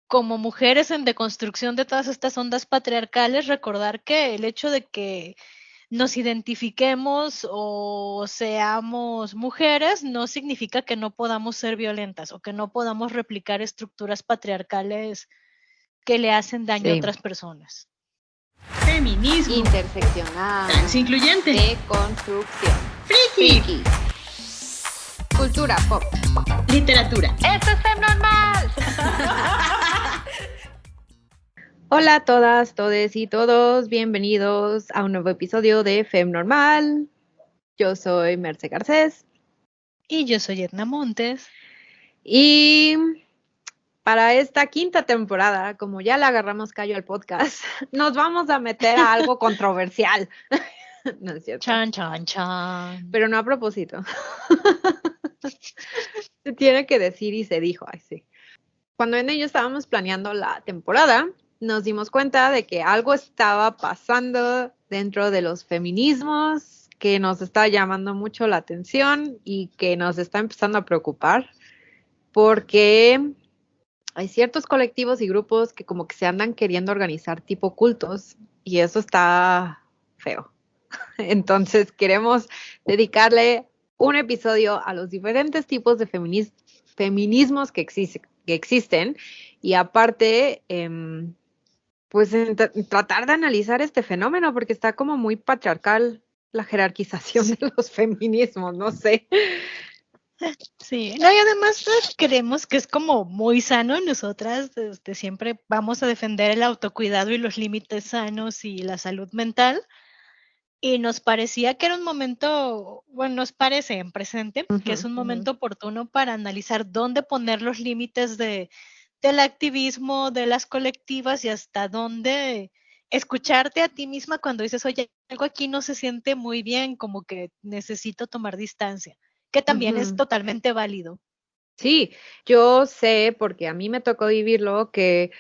como mujeres en deconstrucción de todas estas ondas patriarcales, recordar que el hecho de que nos identifiquemos o seamos mujeres no significa que no podamos ser violentas o que no podamos replicar estructuras patriarcales que le hacen daño a Sí. otras personas. Feminismo. Interseccional. Transincluyente. Deconstrucción. Friki. Cultura pop. Literatura. ¡Esto es FemNormal! Hola a todas, todes y todos. Bienvenidos a un nuevo episodio de FemNormal. Yo soy Merce Garcés. Y yo soy Edna Montes. Y para esta quinta temporada, como ya le agarramos callo al podcast, nos vamos a meter a algo controversial. No es cierto. Chan, chan, chan. Pero no a propósito. Se tiene que decir y se dijo, ay sí. Cuando en ello estábamos planeando la temporada, nos dimos cuenta de que algo estaba pasando dentro de los feminismos que nos está llamando mucho la atención y que nos está empezando a preocupar porque hay ciertos colectivos y grupos que como que se andan queriendo organizar tipo cultos y eso está feo. Entonces queremos dedicarle un episodio a los diferentes tipos de feminismos que existen y aparte, pues tratar de analizar este fenómeno porque está como muy patriarcal la jerarquización de los feminismos, no sé. Sí, no, y además creemos que es como muy sano. Nosotras siempre vamos a defender el autocuidado y los límites sanos y la salud mental. Y nos parecía que era un momento, bueno, nos parece en presente, que es un momento oportuno para analizar dónde poner los límites del activismo, de las colectivas y hasta dónde escucharte a ti misma cuando dices, oye, algo aquí no se siente muy bien, como que necesito tomar distancia, que también es totalmente válido. Sí, yo sé, porque a mí me tocó vivirlo, que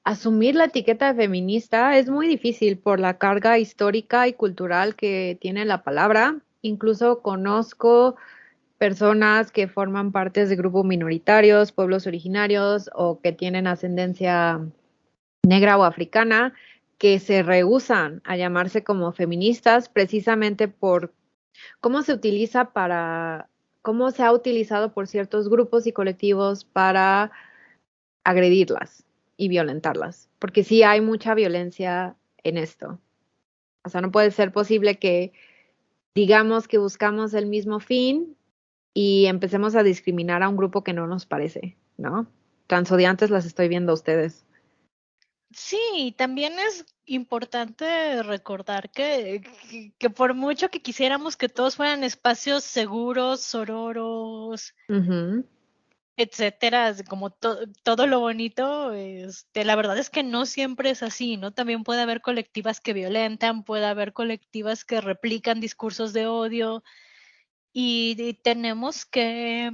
asumir la etiqueta de feminista es muy difícil por la carga histórica y cultural que tiene la palabra. Incluso conozco personas que forman partes de grupos minoritarios, pueblos originarios o que tienen ascendencia negra o africana que se rehúsan a llamarse como feministas precisamente por cómo se utiliza cómo se ha utilizado por ciertos grupos y colectivos para agredirlas y violentarlas, porque sí hay mucha violencia en esto. O sea, no puede ser posible que digamos que buscamos el mismo fin y empecemos a discriminar a un grupo que no nos parece, ¿no? Transodiantes las estoy viendo a ustedes. Sí, también es importante recordar que por mucho que quisiéramos que todos fueran espacios seguros, sororos, etcétera, como todo lo bonito, la verdad es que no siempre es así, ¿no? También puede haber colectivas que violentan, puede haber colectivas que replican discursos de odio y tenemos que,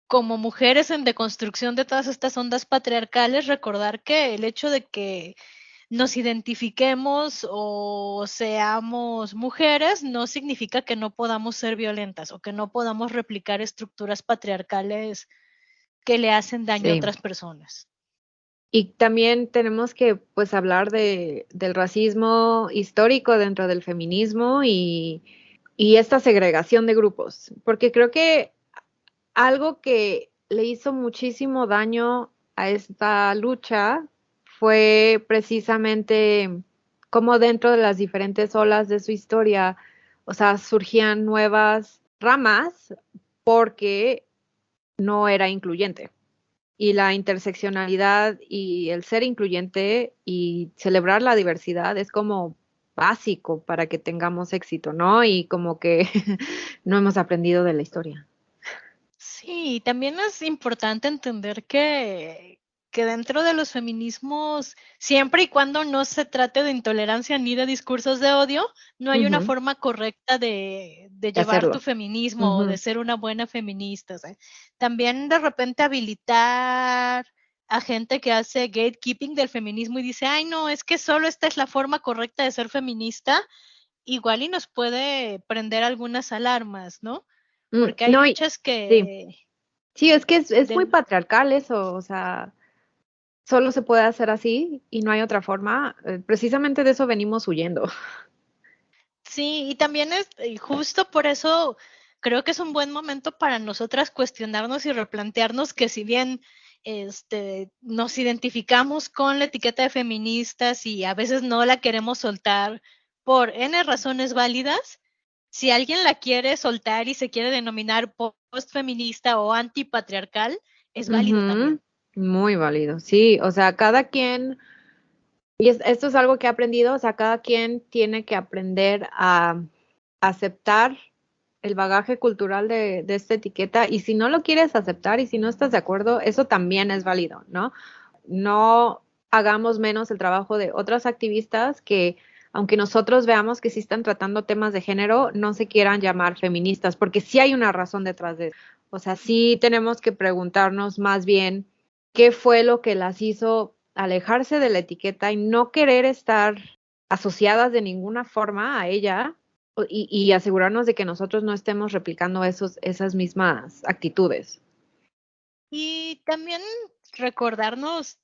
como mujeres en deconstrucción de todas estas ondas patriarcales, recordar que el hecho de que nos identifiquemos o seamos mujeres no significa que no podamos ser violentas o que no podamos replicar estructuras patriarcales que le hacen daño a otras personas. Y también tenemos que pues hablar del racismo histórico dentro del feminismo y esta segregación de grupos, porque creo que algo que le hizo muchísimo daño a esta lucha fue precisamente cómo dentro de las diferentes olas de su historia, o sea, surgían nuevas ramas porque no era incluyente. Y la interseccionalidad y el ser incluyente y celebrar la diversidad es como básico para que tengamos éxito, ¿no? Y como que no hemos aprendido de la historia. Sí, también es importante entender que dentro de los feminismos, siempre y cuando no se trate de intolerancia ni de discursos de odio, no hay una forma correcta de llevar tu feminismo o de ser una buena feminista. O sea, también de repente habilitar a gente que hace gatekeeping del feminismo y dice, ay, no, es que solo esta es la forma correcta de ser feminista, igual y nos puede prender algunas alarmas, ¿no? Porque hay No, luchas sí, que... sí, es que es muy patriarcal eso, o sea, solo se puede hacer así y no hay otra forma. Precisamente de eso venimos huyendo. Sí, y también y justo por eso creo que es un buen momento para nosotras cuestionarnos y replantearnos que si bien nos identificamos con la etiqueta de feministas y a veces no la queremos soltar por N razones válidas, si alguien la quiere soltar y se quiere denominar postfeminista o antipatriarcal, es válido también. Muy válido, sí, o sea, cada quien, y esto es algo que he aprendido, o sea, cada quien tiene que aprender a aceptar el bagaje cultural de esta etiqueta, y si no lo quieres aceptar y si no estás de acuerdo, eso también es válido, ¿no? No hagamos menos el trabajo de otras activistas que, aunque nosotros veamos que sí están tratando temas de género, no se quieran llamar feministas, porque sí hay una razón detrás de eso. O sea, sí tenemos que preguntarnos más bien qué fue lo que las hizo alejarse de la etiqueta y no querer estar asociadas de ninguna forma a ella y asegurarnos de que nosotros no estemos replicando esas mismas actitudes. Y también recordarnos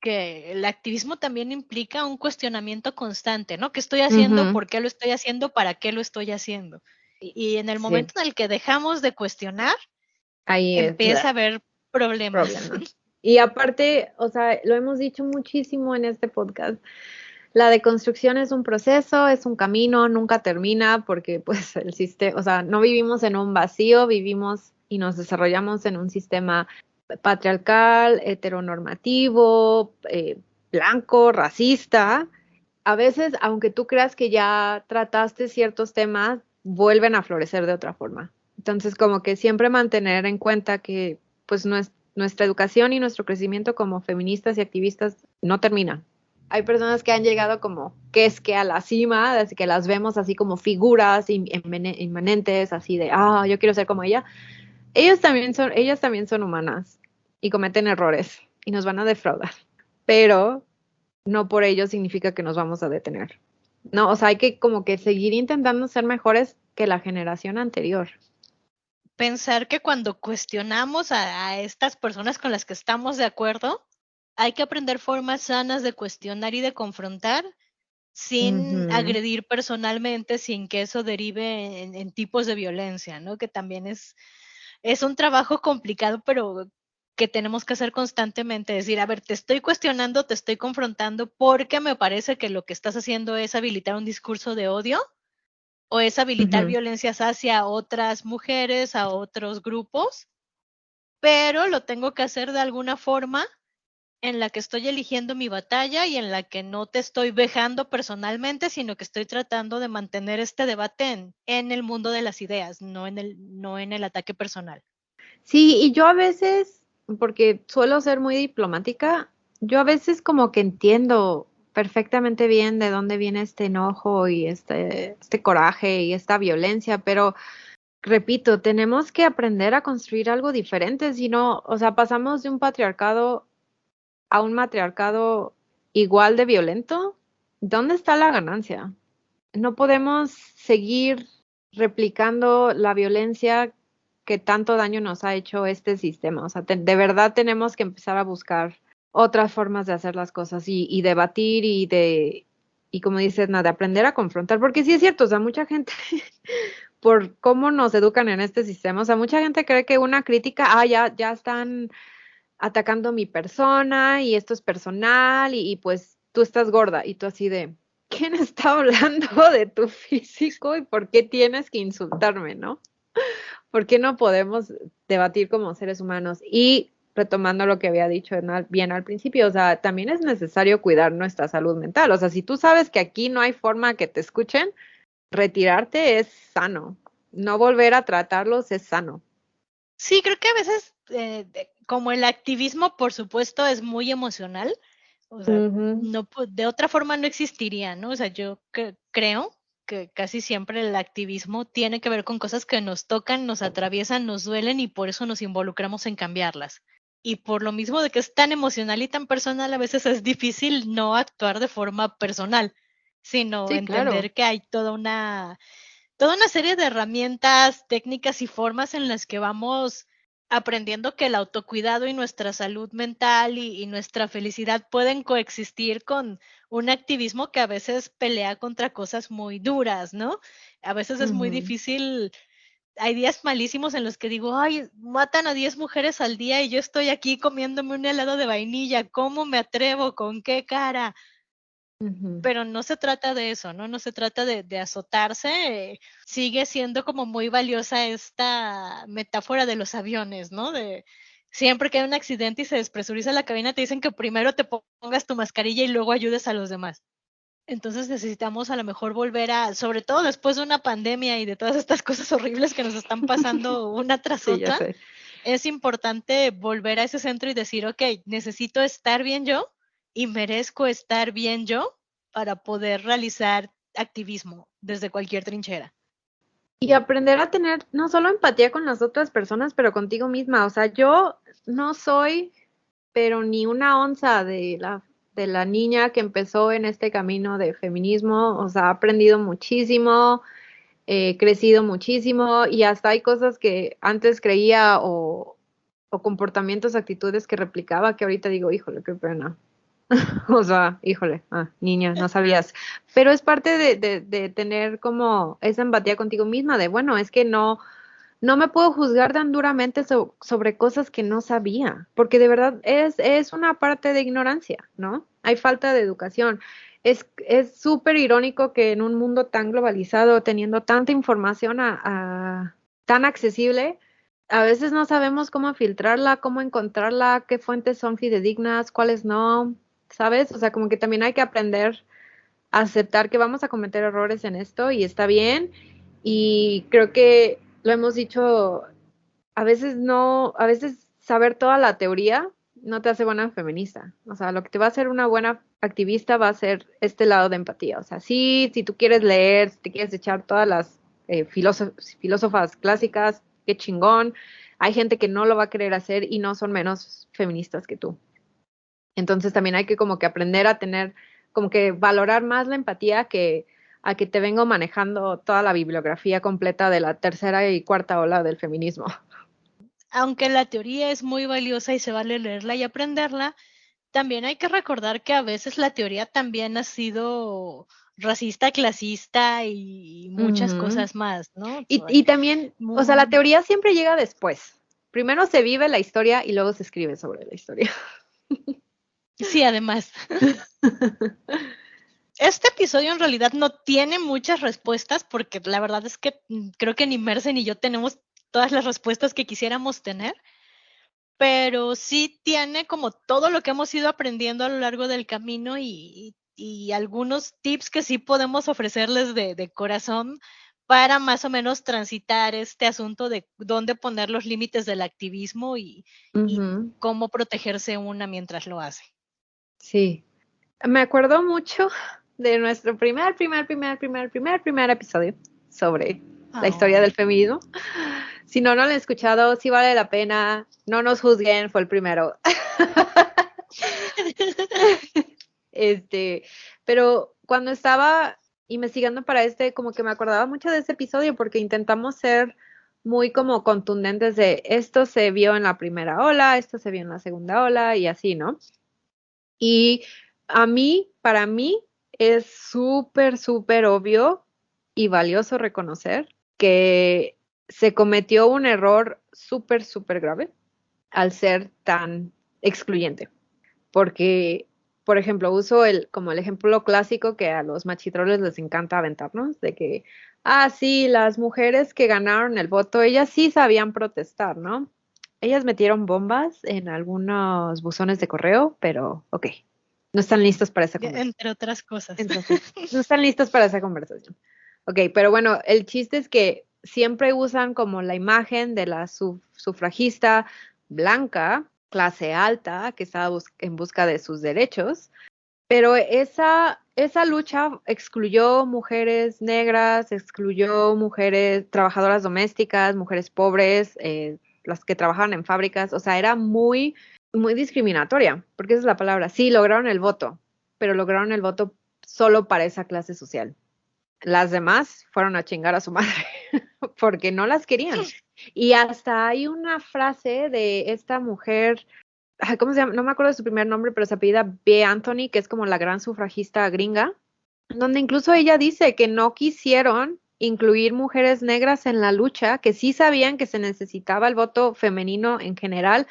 que el activismo también implica un cuestionamiento constante, ¿no? ¿Qué estoy haciendo? ¿Por qué lo estoy haciendo? ¿Para qué lo estoy haciendo? Y en el momento en el que dejamos de cuestionar, ahí empieza a haber problemas. Y aparte, o sea, lo hemos dicho muchísimo en este podcast, la deconstrucción es un proceso, es un camino, nunca termina porque pues el sistema, o sea, no vivimos en un vacío, vivimos y nos desarrollamos en un sistema patriarcal, heteronormativo, blanco, racista. A veces, aunque tú creas que ya trataste ciertos temas, vuelven a florecer de otra forma. Entonces, como que siempre mantener en cuenta que pues nuestra educación y nuestro crecimiento como feministas y activistas no termina. Hay personas que han llegado como que es que a la cima, desde que las vemos así como figuras inmanentes, así de, yo quiero ser como ella. Ellas también son humanas y cometen errores y nos van a defraudar, pero no por ello significa que nos vamos a detener. No, o sea, hay que como que seguir intentando ser mejores que la generación anterior. Pensar que cuando cuestionamos a estas personas con las que estamos de acuerdo, hay que aprender formas sanas de cuestionar y de confrontar sin agredir personalmente, sin que eso derive en tipos de violencia, ¿no? Que también es un trabajo complicado, pero que tenemos que hacer constantemente, decir, a ver, te estoy cuestionando, te estoy confrontando, porque me parece que lo que estás haciendo es habilitar un discurso de odio o es habilitar violencias hacia otras mujeres, a otros grupos, pero lo tengo que hacer de alguna forma en la que estoy eligiendo mi batalla y en la que no te estoy vejando personalmente, sino que estoy tratando de mantener este debate en el mundo de las ideas, no en el ataque personal. Sí, y yo a veces, porque suelo ser muy diplomática, yo a veces como que entiendo perfectamente bien de dónde viene este enojo y este coraje y esta violencia, pero repito, tenemos que aprender a construir algo diferente, si no, o sea, pasamos de un patriarcado a un matriarcado igual de violento. ¿Dónde está la ganancia? No podemos seguir replicando la violencia que tanto daño nos ha hecho este sistema. O sea, de verdad tenemos que empezar a buscar otras formas de hacer las cosas y debatir y como dices, nada, de aprender a confrontar, porque sí es cierto, o sea, mucha gente, por cómo nos educan en este sistema, o sea, mucha gente cree que una crítica, ya están atacando mi persona y esto es personal y pues tú estás gorda y tú así de, ¿quién está hablando de tu físico y por qué tienes que insultarme, no? ¿Por qué no podemos debatir como seres humanos? Y retomando lo que había dicho bien al principio, o sea, también es necesario cuidar nuestra salud mental. O sea, si tú sabes que aquí no hay forma que te escuchen, retirarte es sano. No volver a tratarlos es sano. Sí, creo que a veces, como el activismo, por supuesto, es muy emocional, o sea, no, de otra forma no existiría, ¿no? O sea, yo creo que casi siempre el activismo tiene que ver con cosas que nos tocan, nos atraviesan, nos duelen y por eso nos involucramos en cambiarlas. Y por lo mismo de que es tan emocional y tan personal, a veces es difícil no actuar de forma personal, sino Sí, entender claro. que hay toda una serie de herramientas, técnicas y formas en las que vamos aprendiendo que el autocuidado y nuestra salud mental y nuestra felicidad pueden coexistir con un activismo que a veces pelea contra cosas muy duras, ¿no? A veces es muy difícil. Hay días malísimos en los que digo, ay, matan a 10 mujeres al día y yo estoy aquí comiéndome un helado de vainilla, ¿cómo me atrevo? ¿Con qué cara? Pero no se trata de eso, ¿no? No se trata de azotarse. Sigue siendo como muy valiosa esta metáfora de los aviones, ¿no? De siempre que hay un accidente y se despresuriza la cabina, te dicen que primero te pongas tu mascarilla y luego ayudes a los demás. Entonces necesitamos a lo mejor volver a, sobre todo después de una pandemia y de todas estas cosas horribles que nos están pasando una tras Sí, ya otra, sé. es importante volver a ese centro y decir, ok, necesito estar bien yo y merezco estar bien yo para poder realizar activismo desde cualquier trinchera. Y aprender a tener no solo empatía con las otras personas, pero contigo misma. O sea, yo no soy, pero ni una onza de la niña que empezó en este camino de feminismo. O sea, ha aprendido muchísimo, he crecido muchísimo y hasta hay cosas que antes creía o comportamientos, actitudes que replicaba que ahorita digo, híjole, qué pena. O sea, híjole, niña, no sabías. Pero es parte de tener como esa empatía contigo misma, de bueno, es que no me puedo juzgar tan duramente sobre cosas que no sabía, porque de verdad es una parte de ignorancia, ¿no? Hay falta de educación. Es súper irónico que en un mundo tan globalizado, teniendo tanta información tan accesible, a veces no sabemos cómo filtrarla, cómo encontrarla, qué fuentes son fidedignas, cuáles no, ¿sabes? O sea, como que también hay que aprender a aceptar que vamos a cometer errores en esto y está bien. Y creo que lo hemos dicho, a veces no, a veces saber toda la teoría no te hace buena feminista. O sea, lo que te va a hacer una buena activista va a ser este lado de empatía. O sea, sí, si tú quieres leer, si te quieres echar todas las filósofas clásicas, qué chingón. Hay gente que no lo va a querer hacer y no son menos feministas que tú. Entonces también hay que como que aprender a tener, como que valorar más la empatía que a que te vengo manejando toda la bibliografía completa de la tercera y cuarta ola del feminismo. Aunque la teoría es muy valiosa y se vale leerla y aprenderla, también hay que recordar que a veces la teoría también ha sido racista, clasista y muchas cosas más, ¿no? Y también, o sea, la teoría siempre llega después. Primero se vive la historia y luego se escribe sobre la historia. Sí, además. Este episodio en realidad no tiene muchas respuestas porque la verdad es que creo que ni Merce ni yo tenemos todas las respuestas que quisiéramos tener, pero sí tiene como todo lo que hemos ido aprendiendo a lo largo del camino y algunos tips que sí podemos ofrecerles de corazón para más o menos transitar este asunto de dónde poner los límites del activismo y cómo protegerse una mientras lo hace. Sí, me acuerdo mucho de nuestro primer episodio sobre la historia del feminismo. Si no lo han escuchado, sí vale la pena, no nos juzguen, fue el primero. Pero cuando estaba investigando para como que me acordaba mucho de ese episodio porque intentamos ser muy como contundentes de esto se vio en la primera ola, esto se vio en la segunda ola y así, ¿no? Y para mí, es súper, súper obvio y valioso reconocer que se cometió un error súper, súper grave al ser tan excluyente. Porque, por ejemplo, uso como el ejemplo clásico que a los machitroles les encanta aventarnos, de que, sí, las mujeres que ganaron el voto, ellas sí sabían protestar, ¿no? Ellas metieron bombas en algunos buzones de correo, pero ok, no están listos para esa conversación. Entre otras cosas. Entonces, no están listos para esa conversación. Ok, pero bueno, el chiste es que siempre usan como la imagen de la sufragista blanca, clase alta, que está en busca de sus derechos, pero esa lucha excluyó mujeres negras, excluyó mujeres trabajadoras domésticas, mujeres pobres, las que trabajaban en fábricas, o sea, era muy, muy discriminatoria, porque esa es la palabra. Sí, lograron el voto, pero lograron el voto solo para esa clase social. Las demás fueron a chingar a su madre, porque no las querían. Y hasta hay una frase de esta mujer, ¿cómo se llama? No me acuerdo de su primer nombre, pero se apellida B. Anthony, que es como la gran sufragista gringa, donde incluso ella dice que no quisieron incluir mujeres negras en la lucha, que sí sabían que se necesitaba el voto femenino en general,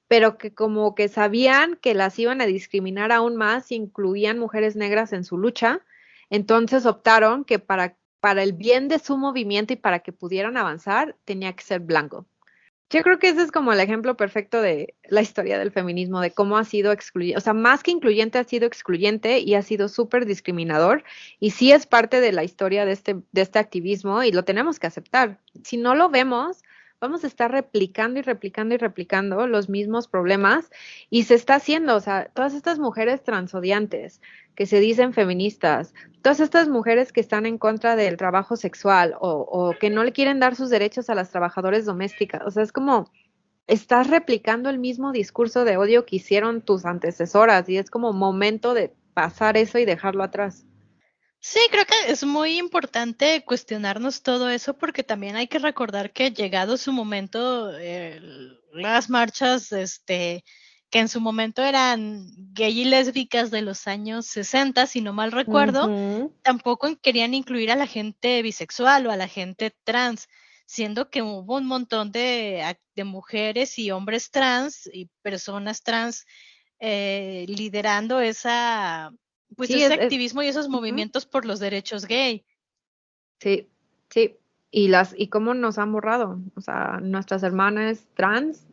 pero que como que sabían que las iban a discriminar aún más si incluían mujeres negras en su lucha, entonces optaron que para el bien de su movimiento y para que pudieran avanzar, tenía que ser blanco. Yo creo que ese es como el ejemplo perfecto de la historia del feminismo, de cómo ha sido excluyente, o sea, más que incluyente, ha sido excluyente y ha sido súper discriminador. Y sí es parte de la historia de este activismo y lo tenemos que aceptar. Si no lo vemos, vamos a estar replicando y replicando y replicando los mismos problemas y se está haciendo, o sea, todas estas mujeres transodiantes que se dicen feministas, todas estas mujeres que están en contra del trabajo sexual o que no le quieren dar sus derechos a las trabajadoras domésticas. O sea, es como estás replicando el mismo discurso de odio que hicieron tus antecesoras y es como momento de pasar eso y dejarlo atrás. Sí, creo que es muy importante cuestionarnos todo eso porque también hay que recordar que llegado su momento, las marchas, que en su momento eran gay y lésbicas de los años 60, si no mal recuerdo, tampoco querían incluir a la gente bisexual o a la gente trans, siendo que hubo un montón de mujeres y hombres trans y personas trans liderando pues Sí, ese activismo y esos movimientos por los derechos gay. Sí, sí. Y cómo nos han borrado. O sea, nuestras hermanas trans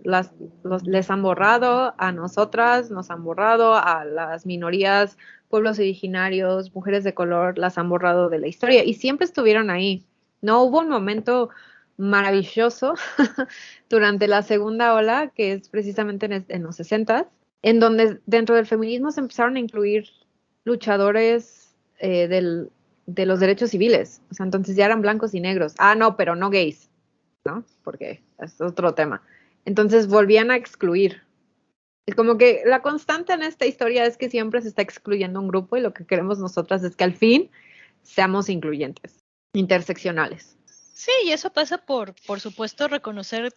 les han borrado, a nosotras nos han borrado, a las minorías, pueblos originarios, mujeres de color, las han borrado de la historia. Y siempre estuvieron ahí. No hubo un momento maravilloso durante la segunda ola, que es precisamente en los 60, en donde dentro del feminismo se empezaron a incluir luchadores de los derechos civiles. O sea, entonces ya eran blancos y negros. Ah, no, pero no gays, ¿no? Porque es otro tema. Entonces volvían a excluir. Es como que la constante en esta historia es que siempre se está excluyendo un grupo y lo que queremos nosotras es que al fin seamos incluyentes, interseccionales. Sí, y eso pasa por supuesto, reconocer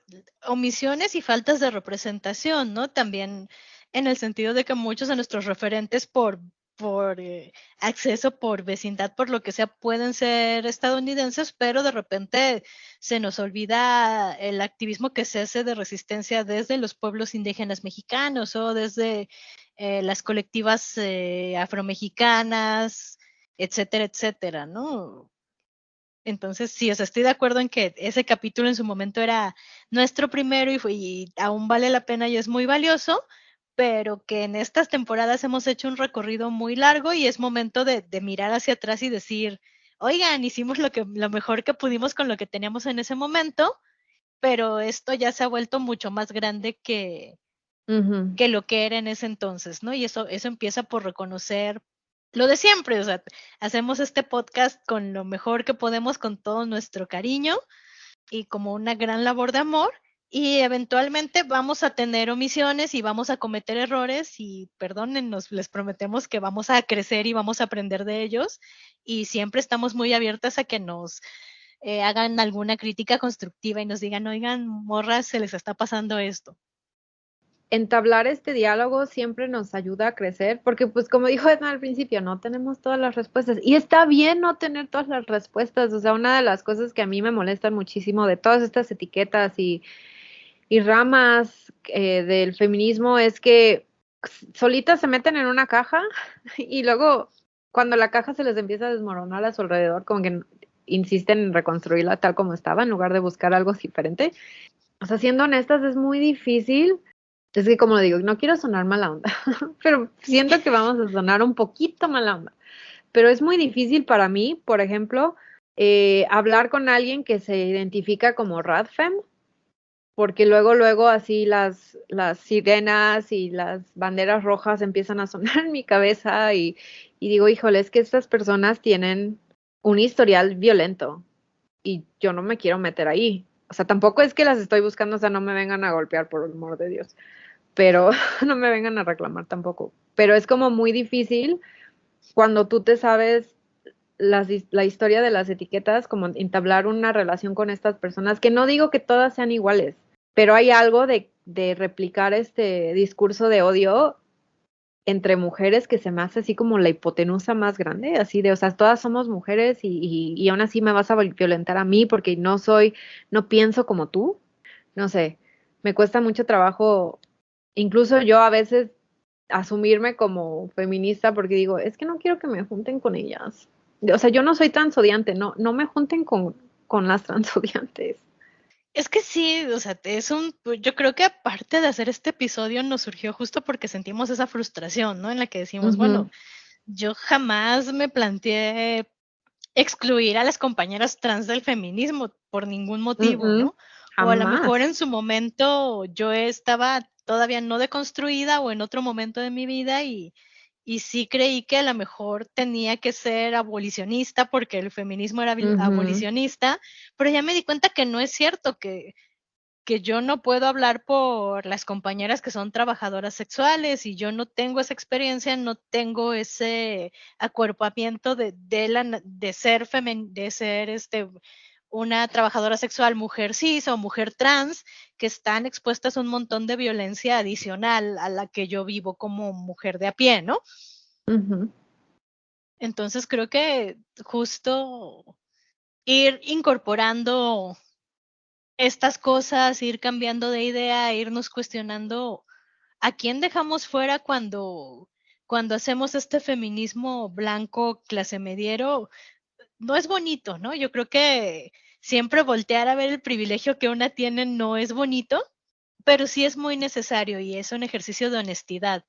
omisiones y faltas de representación, ¿no? También en el sentido de que muchos de nuestros referentes por acceso, por vecindad, por lo que sea, pueden ser estadounidenses, pero de repente se nos olvida el activismo que se hace de resistencia desde los pueblos indígenas mexicanos o desde las colectivas afromexicanas, etcétera, etcétera, ¿no? Entonces, sí, o sea, estoy de acuerdo en que ese capítulo en su momento era nuestro primero y aún vale la pena y es muy valioso, pero que en estas temporadas hemos hecho un recorrido muy largo y es momento de mirar hacia atrás y decir, oigan, hicimos lo mejor que pudimos con lo que teníamos en ese momento, pero esto ya se ha vuelto mucho más grande que lo que era en ese entonces, ¿no? Y eso empieza por reconocer lo de siempre, o sea, hacemos este podcast con lo mejor que podemos, con todo nuestro cariño y como una gran labor de amor, y eventualmente vamos a tener omisiones y vamos a cometer errores y perdónennos, les prometemos que vamos a crecer y vamos a aprender de ellos y siempre estamos muy abiertas a que nos hagan alguna crítica constructiva y nos digan, oigan, morras, se les está pasando esto. Entablar este diálogo siempre nos ayuda a crecer, porque pues como dijo Edna al principio, no tenemos todas las respuestas y está bien no tener todas las respuestas. O sea, una de las cosas que a mí me molestan muchísimo de todas estas etiquetas y ramas del feminismo es que solitas se meten en una caja y luego cuando la caja se les empieza a desmoronar a su alrededor, como que insisten en reconstruirla tal como estaba en lugar de buscar algo diferente. O sea, siendo honestas, es muy difícil. Es que como digo, no quiero sonar mala onda, pero siento que vamos a sonar un poquito mala onda. Pero es muy difícil para mí, por ejemplo, hablar con alguien que se identifica como radfem, porque luego así las sirenas y las banderas rojas empiezan a sonar en mi cabeza y digo, híjole, es que estas personas tienen un historial violento y yo no me quiero meter ahí. O sea, tampoco es que las estoy buscando, o sea, no me vengan a golpear, por el amor de Dios, pero no me vengan a reclamar tampoco. Pero es como muy difícil cuando tú te sabes la historia de las etiquetas, como entablar una relación con estas personas, que no digo que todas sean iguales, pero hay algo de replicar este discurso de odio entre mujeres que se me hace así como la hipotenusa más grande, así de, o sea, todas somos mujeres y aún así me vas a violentar a mí porque no pienso como tú. No sé, me cuesta mucho trabajo, incluso yo a veces asumirme como feminista porque digo, es que no quiero que me junten con ellas. O sea, yo no soy transodiante, no me junten con las transodiantes. Es que sí, o sea, yo creo que aparte de hacer este episodio nos surgió justo porque sentimos esa frustración, ¿no? En la que decimos, bueno, yo jamás me planteé excluir a las compañeras trans del feminismo por ningún motivo, ¿no? O a lo mejor Jamás. en su momento yo estaba todavía no deconstruida o en otro momento de mi vida y sí creí que a lo mejor tenía que ser abolicionista porque el feminismo era abolicionista, pero ya me di cuenta que no es cierto, que yo no puedo hablar por las compañeras que son trabajadoras sexuales y yo no tengo esa experiencia, no tengo ese acuerpamiento de ser una trabajadora sexual mujer cis o mujer trans que están expuestas a un montón de violencia adicional a la que yo vivo como mujer de a pie, ¿no? Entonces creo que justo ir incorporando estas cosas, ir cambiando de idea, irnos cuestionando a quién dejamos fuera cuando hacemos este feminismo blanco clase mediero, no es bonito, ¿no? Yo creo que siempre voltear a ver el privilegio que una tiene no es bonito, pero sí es muy necesario y es un ejercicio de honestidad.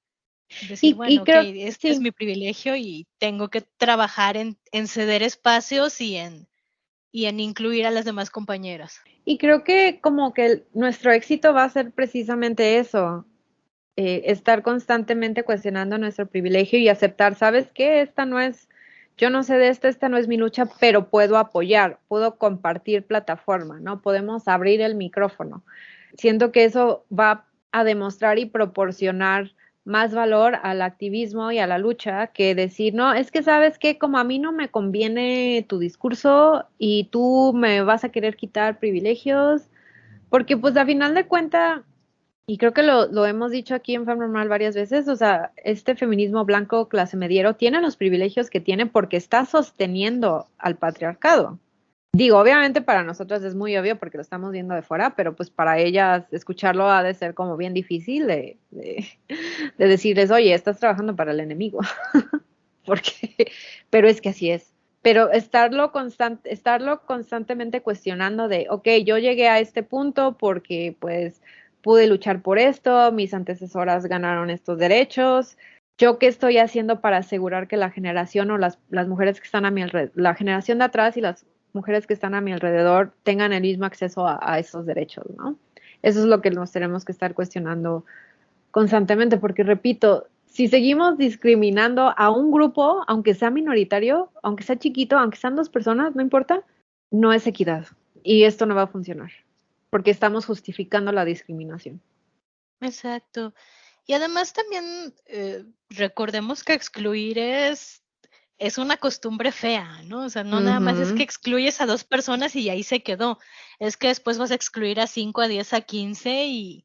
Decir, bueno, ok, este es mi privilegio y tengo que trabajar en ceder espacios y en incluir a las demás compañeras. Y creo que como que nuestro éxito va a ser precisamente eso, estar constantemente cuestionando nuestro privilegio y aceptar, ¿sabes qué? Yo no sé de esto, esta no es mi lucha, pero puedo apoyar, puedo compartir plataforma, ¿no? Podemos abrir el micrófono. Siento que eso va a demostrar y proporcionar más valor al activismo y a la lucha que decir, no, es que sabes que como a mí no me conviene tu discurso y tú me vas a querer quitar privilegios, porque pues a final de cuentas, y creo que lo hemos dicho aquí en Normal varias veces, o sea, este feminismo blanco clase mediero tiene los privilegios que tiene porque está sosteniendo al patriarcado. Digo, obviamente para nosotros es muy obvio porque lo estamos viendo de fuera, pero pues para ellas escucharlo ha de ser como bien difícil de decirles, oye, estás trabajando para el enemigo. Pero es que así es. Pero estarlo constantemente cuestionando de, ok, yo llegué a este punto porque pues pude luchar por esto, mis antecesoras ganaron estos derechos, yo qué estoy haciendo para asegurar que la generación o las mujeres que están a mi alrededor, la generación de atrás y las mujeres que están a mi alrededor tengan el mismo acceso a esos derechos, ¿no? Eso es lo que nos tenemos que estar cuestionando constantemente, porque repito, si seguimos discriminando a un grupo, aunque sea minoritario, aunque sea chiquito, aunque sean 2 personas, no importa, no es equidad. Y esto no va a funcionar, porque estamos justificando la discriminación. Exacto. Y además también recordemos que excluir es una costumbre fea, ¿no? O sea, no nada más es que excluyes a 2 personas y ahí se quedó. Es que después vas a excluir a 5, a 10, a 15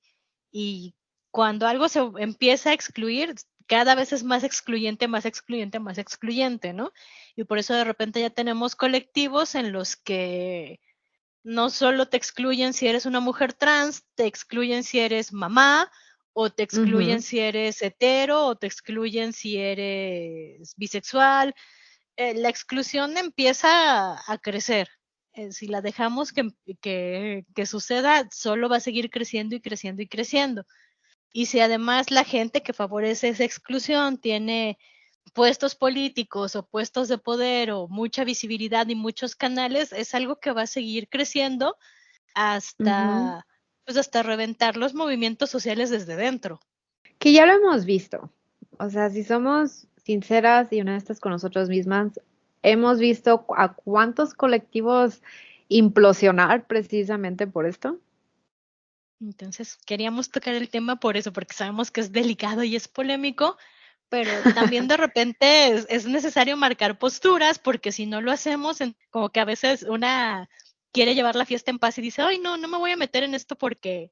y cuando algo se empieza a excluir, cada vez es más excluyente, más excluyente, más excluyente, ¿no? Y por eso de repente ya tenemos colectivos en los que no solo te excluyen si eres una mujer trans, te excluyen si eres mamá, o te excluyen si eres hetero, o te excluyen si eres bisexual. La exclusión empieza a crecer. Si la dejamos que suceda, solo va a seguir creciendo y creciendo y creciendo. Y si además la gente que favorece esa exclusión tiene puestos políticos o puestos de poder o mucha visibilidad y muchos canales, es algo que va a seguir creciendo hasta, pues hasta reventar los movimientos sociales desde dentro. Que ya lo hemos visto. O sea, si somos sinceras y honestas con nosotros mismas, hemos visto a cuántos colectivos implosionar precisamente por esto. Entonces, queríamos tocar el tema por eso, porque sabemos que es delicado y es polémico, pero también de repente es necesario marcar posturas, porque si no lo hacemos, como que a veces una quiere llevar la fiesta en paz y dice, ay, no me voy a meter en esto porque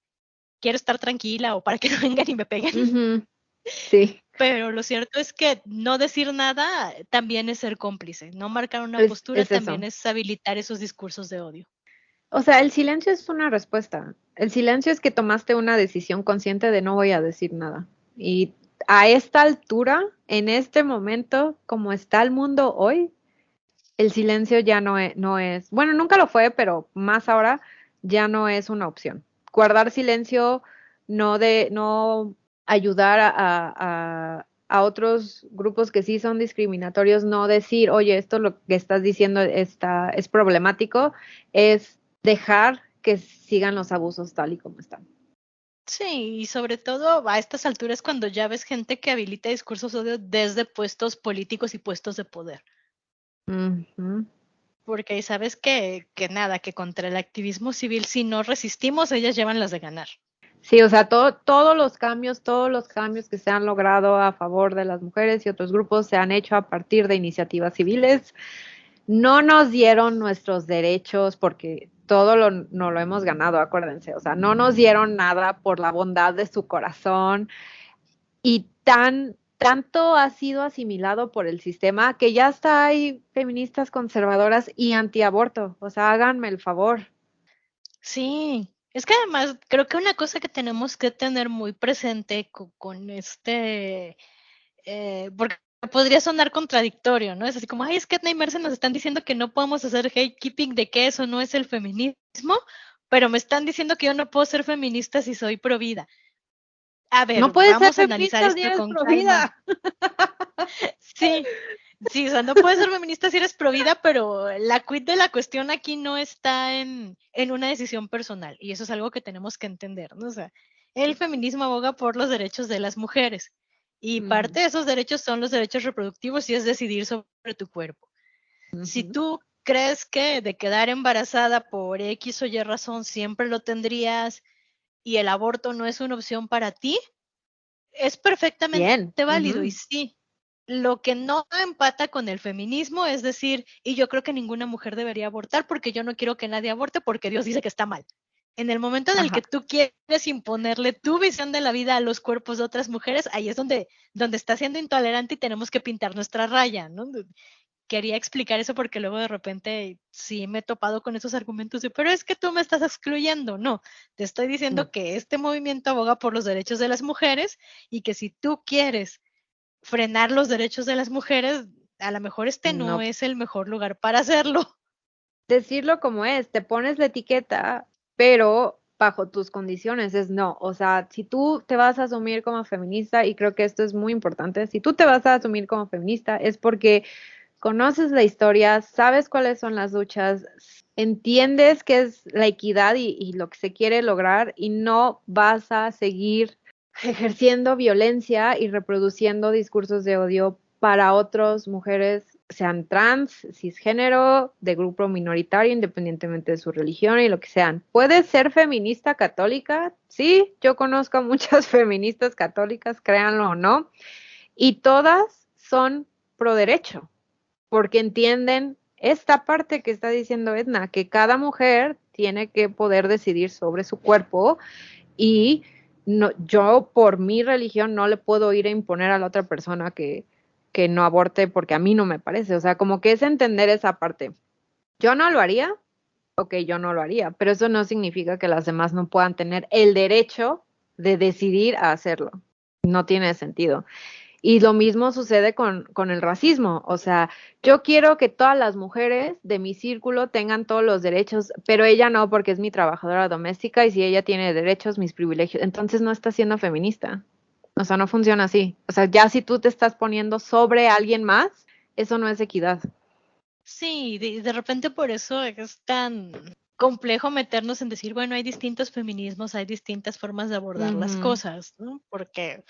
quiero estar tranquila o para que no vengan y me peguen. Ujú. Sí, Pero lo cierto es que no decir nada también es ser cómplice. No marcar una postura es eso. también es habilitar esos discursos de odio. O sea, el silencio es una respuesta. El silencio es que tomaste una decisión consciente de no voy a decir nada. Y a esta altura, en este momento, como está el mundo hoy, el silencio ya no es, bueno, nunca lo fue, pero más ahora ya no es una opción. Guardar silencio, no ayudar a otros grupos que sí son discriminatorios, no decir, oye, esto lo que estás diciendo es problemático, es dejar que sigan los abusos tal y como están. Sí, y sobre todo a estas alturas cuando ya ves gente que habilita discursos de odio desde puestos políticos y puestos de poder. Ujú. Porque sabes que nada, que contra el activismo civil, si no resistimos, ellas llevan las de ganar. Sí, o sea, todos los cambios que se han logrado a favor de las mujeres y otros grupos se han hecho a partir de iniciativas civiles. No nos dieron nuestros derechos porque no lo hemos ganado, acuérdense. O sea, no nos dieron nada por la bondad de su corazón y tanto ha sido asimilado por el sistema que ya hasta hay feministas conservadoras y antiaborto. O sea, háganme el favor. Sí, es que además creo que una cosa que tenemos que tener muy presente porque podría sonar contradictorio, ¿no? Es así como, ay, es que Edna y Merce nos están diciendo que no podemos hacer gatekeeping de que eso no es el feminismo, pero me están diciendo que yo no puedo ser feminista si soy pro vida. A No ver, puedes ser vamos a analizar feminista si esto eres con pro calma. vida. Sí, sí, o sea, no puedes ser feminista si eres pro vida, pero la quid de la cuestión aquí no está en una decisión personal, y eso es algo que tenemos que entender, ¿no? O sea, el feminismo aboga por los derechos de las mujeres, y parte de esos derechos son los derechos reproductivos y es decidir sobre tu cuerpo. Si tú crees que de quedar embarazada por X o Y razón siempre lo tendrías y el aborto no es una opción para ti, es perfectamente Bien. válido y sí. Lo que no empata con el feminismo es decir, y yo creo que ninguna mujer debería abortar porque yo no quiero que nadie aborte porque Dios dice que está mal. En el momento en el que Ajá. tú quieres imponerle tu visión de la vida a los cuerpos de otras mujeres, ahí es donde está siendo intolerante y tenemos que pintar nuestra raya, ¿no? Quería explicar eso porque luego de repente sí me he topado con esos argumentos de, pero es que tú me estás excluyendo. No, te estoy diciendo No. que este movimiento aboga por los derechos de las mujeres y que si tú quieres frenar los derechos de las mujeres, a lo mejor este no No. es el mejor lugar para hacerlo. Decirlo como es, te pones la etiqueta, pero bajo tus condiciones es no. O sea, si tú te vas a asumir como feminista, y creo que esto es muy importante, si tú te vas a asumir como feminista es porque conoces la historia, sabes cuáles son las luchas, entiendes qué es la equidad y lo que se quiere lograr y no vas a seguir ejerciendo violencia y reproduciendo discursos de odio para otras mujeres, sean trans, cisgénero, de grupo minoritario, independientemente de su religión y lo que sean. ¿Puedes ser feminista católica? Sí, yo conozco a muchas feministas católicas, créanlo o no, y todas son pro derecho, porque entienden esta parte que está diciendo Edna, que cada mujer tiene que poder decidir sobre su cuerpo y no, yo por mi religión no le puedo ir a imponer a la otra persona que no aborte porque a mí no me parece. O sea, como que es entender esa parte. Yo no lo haría, ok, yo no lo haría, pero eso no significa que las demás no puedan tener el derecho de decidir a hacerlo. No tiene sentido. Y lo mismo sucede con el racismo. O sea, yo quiero que todas las mujeres de mi círculo tengan todos los derechos, pero ella no porque es mi trabajadora doméstica y si ella tiene derechos, mis privilegios, entonces no está siendo feminista. O sea, no funciona así. O sea, ya si tú te estás poniendo sobre alguien más, eso no es equidad. Sí, de repente por eso es tan complejo meternos en decir, bueno, hay distintos feminismos, hay distintas formas de abordar las cosas, ¿no? Porque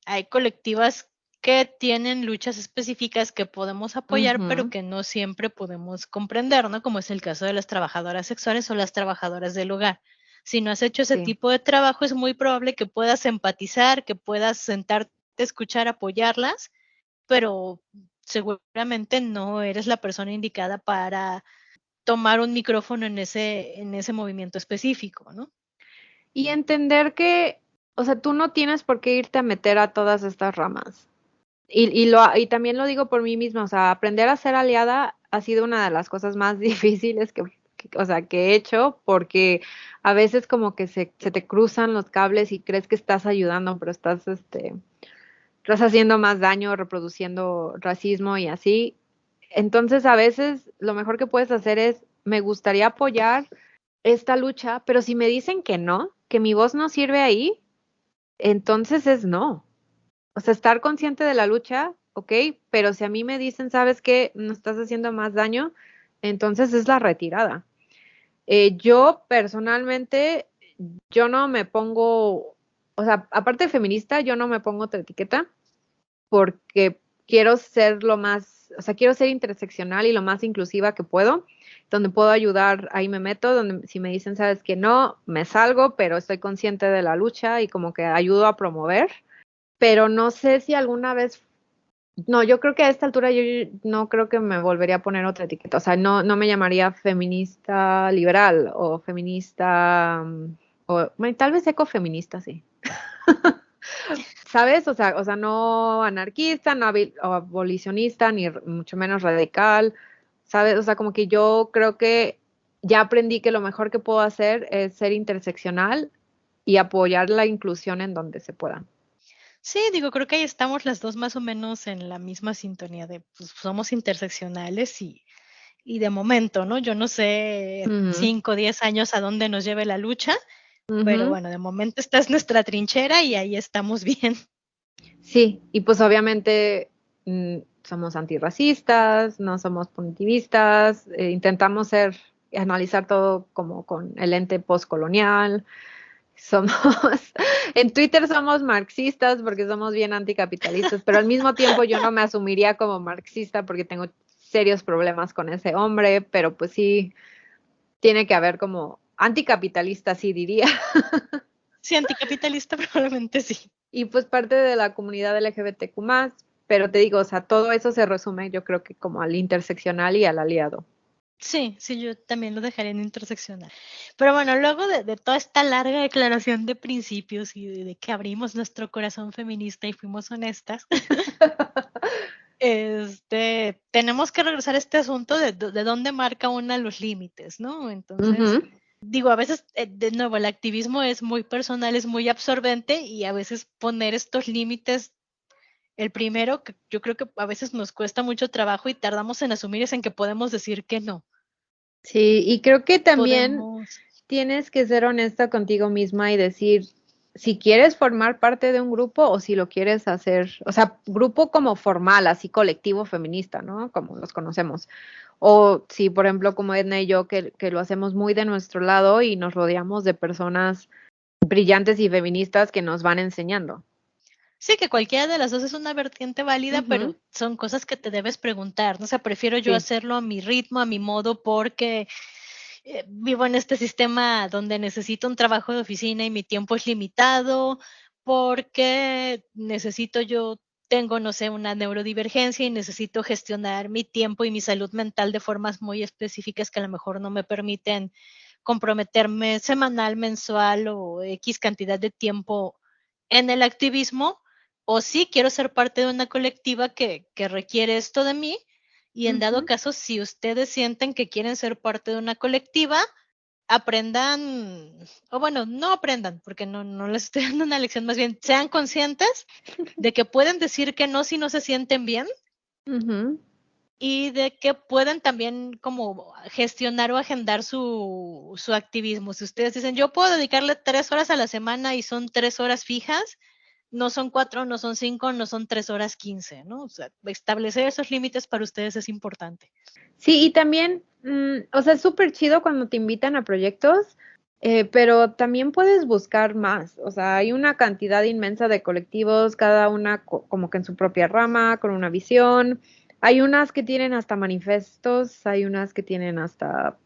hay colectivas que tienen luchas específicas que podemos apoyar, pero que no siempre podemos comprender, ¿no? Como es el caso de las trabajadoras sexuales o las trabajadoras del hogar. Si no has hecho ese Sí. tipo de trabajo, es muy probable que puedas empatizar, que puedas sentarte escuchar, apoyarlas, pero seguramente no eres la persona indicada para tomar un micrófono en ese movimiento específico, ¿no? Y entender que, o sea, tú no tienes por qué irte a meter a todas estas ramas. Y también lo digo por mí misma, o sea, aprender a ser aliada ha sido una de las cosas más difíciles o sea, que he hecho, porque a veces como que se te cruzan los cables y crees que estás ayudando, pero estás haciendo más daño, reproduciendo racismo y así. Entonces, a veces lo mejor que puedes hacer es, me gustaría apoyar esta lucha, pero si me dicen que no, que mi voz no sirve ahí, entonces es no. O sea, estar consciente de la lucha, ok, pero si a mí me dicen, ¿sabes qué? No estás haciendo más daño, entonces es la retirada. Yo personalmente, yo no me pongo, o sea, aparte de feminista, yo no me pongo otra etiqueta porque quiero ser lo más, o sea, quiero ser interseccional y lo más inclusiva que puedo. Donde puedo ayudar, ahí me meto, donde si me dicen, sabes que no, me salgo, pero estoy consciente de la lucha y como que ayudo a promover. Pero no sé si alguna vez, no, yo creo que a esta altura yo no creo que me volvería a poner otra etiqueta. O sea, no me llamaría feminista liberal o feminista, o bueno, tal vez ecofeminista, sí. ¿Sabes? O sea, no anarquista, no abolicionista, ni mucho menos radical, ¿sabes? O sea, como que yo creo que ya aprendí que lo mejor que puedo hacer es ser interseccional y apoyar la inclusión en donde se pueda. Sí, digo, creo que ahí estamos las dos más o menos en la misma sintonía de, pues, somos interseccionales y de momento, ¿no? Yo no sé Ujú, 5 o 10 años a dónde nos lleve la lucha, pero ujú. bueno, de momento esta es nuestra trinchera y ahí estamos bien. Sí, y pues obviamente somos antirracistas, no somos punitivistas, intentamos analizar todo como con el ente postcolonial. Somos, en Twitter somos marxistas porque somos bien anticapitalistas, pero al mismo tiempo yo no me asumiría como marxista porque tengo serios problemas con ese hombre, pero pues sí, tiene que haber como anticapitalista, sí diría. Sí, anticapitalista probablemente sí. Y pues parte de la comunidad LGBTQ+, pero te digo, o sea, todo eso se resume yo creo que como al interseccional y al aliado. Sí, sí, yo también lo dejaría en interseccional. Pero bueno, luego de toda esta larga declaración de principios y de que abrimos nuestro corazón feminista y fuimos honestas, tenemos que regresar a este asunto de dónde marca una los límites, ¿no? Entonces, Ujú. digo, a veces, de nuevo, el activismo es muy personal, es muy absorbente y a veces poner estos límites, el primero que yo creo que a veces nos cuesta mucho trabajo y tardamos en asumir es en que podemos decir que no. Sí, y creo que también Podemos, tienes que ser honesta contigo misma y decir si quieres formar parte de un grupo o si lo quieres hacer, o sea, grupo como formal, así colectivo feminista, ¿no? Como los conocemos. O si, por ejemplo, como Edna y yo, que lo hacemos muy de nuestro lado y nos rodeamos de personas brillantes y feministas que nos van enseñando. sí, que cualquiera de las dos es una vertiente válida, Ujú, pero son cosas que te debes preguntar, ¿no? O sea, prefiero yo sí. hacerlo a mi ritmo, a mi modo, porque vivo en este sistema donde necesito un trabajo de oficina y mi tiempo es limitado, porque tengo, no sé, una neurodivergencia y necesito gestionar mi tiempo y mi salud mental de formas muy específicas que a lo mejor no me permiten comprometerme semanal, mensual o X cantidad de tiempo en el activismo, o sí quiero ser parte de una colectiva que requiere esto de mí, y en dado Ujú. caso, si ustedes sienten que quieren ser parte de una colectiva, aprendan, o bueno, no aprendan, porque no les estoy dando una lección, más bien sean conscientes de que pueden decir que no si no se sienten bien Ujú. y de que pueden también como gestionar o agendar su activismo. Si ustedes dicen, yo puedo dedicarle 3 horas a la semana y son 3 horas fijas, no son 4, no son 5, no son 3 horas 15, ¿no? O sea, establecer esos límites para ustedes es importante. Sí, y también, o sea, es súper chido cuando te invitan a proyectos, pero también puedes buscar más. O sea, hay una cantidad inmensa de colectivos, cada una como que en su propia rama, con una visión. Hay unas que tienen hasta manifestos, hay unas que tienen hasta,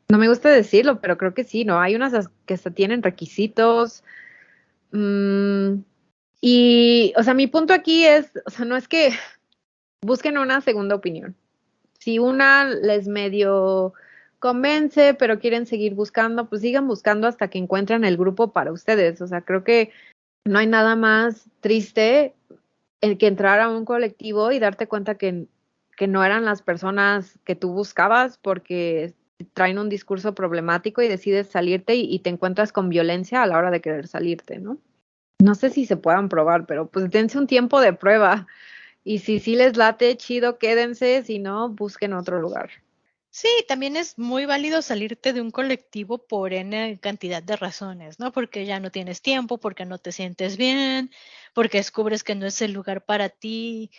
no me gusta decirlo, pero creo que sí, ¿no? Hay unas que hasta tienen requisitos. Mm, Y, o sea, mi punto aquí es, o sea, no es que busquen una segunda opinión. Si una les medio convence, pero quieren seguir buscando, pues sigan buscando hasta que encuentren el grupo para ustedes. O sea, creo que no hay nada más triste el que entrar a un colectivo y darte cuenta que no eran las personas que tú buscabas porque traen un discurso problemático y decides salirte y te encuentras con violencia a la hora de querer salirte, ¿no? No sé si se puedan probar, pero pues dense un tiempo de prueba. Y si sí les late, chido, quédense, si no, busquen otro lugar. Sí, también es muy válido salirte de un colectivo por N cantidad de razones, ¿no? Porque ya no tienes tiempo, porque no te sientes bien, porque descubres que no es el lugar para ti.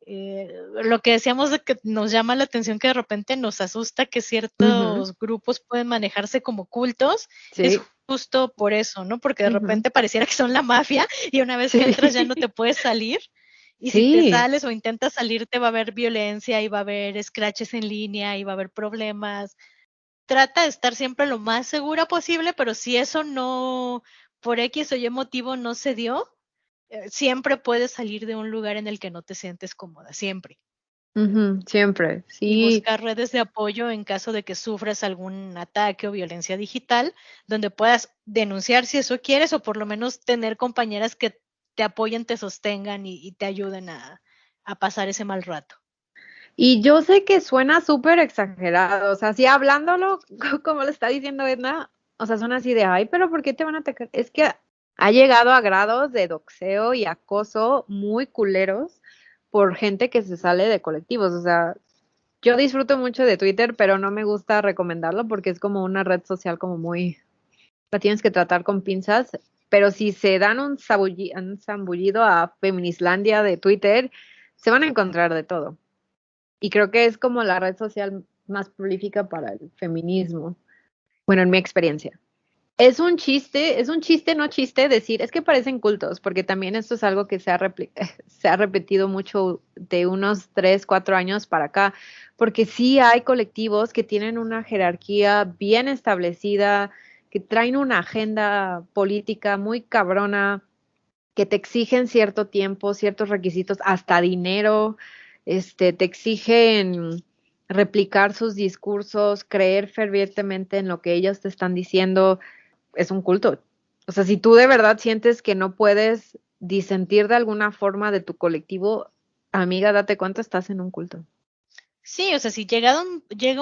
Lo que decíamos de que nos llama la atención que de repente nos asusta que ciertos grupos pueden manejarse como cultos, es Sí. justo por eso, ¿no? Porque de repente pareciera que son la mafia y una vez que entras ya no te puedes salir. Y si te Sí. sales o intentas salirte, va a haber violencia y va a haber scratches en línea y va a haber problemas. Trata de estar siempre lo más segura posible, pero si eso no, por X o Y motivo no se dio, siempre puedes salir de un lugar en el que no te sientes cómoda, siempre. Siempre, Y sí. buscar redes de apoyo en caso de que sufras algún ataque o violencia digital, donde puedas denunciar si eso quieres o por lo menos tener compañeras que te apoyen, te sostengan y te ayuden a pasar ese mal rato. Y yo sé que suena súper exagerado, o sea, así hablándolo, como lo está diciendo Edna, o sea, suena así de, ay, pero ¿por qué te van a atacar? Es que ha llegado a grados de doxeo y acoso muy culeros por gente que se sale de colectivos, o sea, yo disfruto mucho de Twitter, pero no me gusta recomendarlo porque es como una red social como muy, la tienes que tratar con pinzas, pero si se dan un zambullido a Feminislandia de Twitter, se van a encontrar de todo. Y creo que es como la red social más prolífica para el feminismo. Bueno, en mi experiencia. Es un chiste, no chiste, decir, es que parecen cultos, porque también esto es algo que se ha repetido mucho de unos 3, 4 años para acá, porque sí hay colectivos que tienen una jerarquía bien establecida, que traen una agenda política muy cabrona, que te exigen cierto tiempo, ciertos requisitos, hasta dinero, te exigen replicar sus discursos, creer fervientemente en lo que ellos te están diciendo, es un culto. O sea, si tú de verdad sientes que no puedes disentir de alguna forma de tu colectivo, amiga, date cuenta, estás en un culto. Sí, o sea, si llega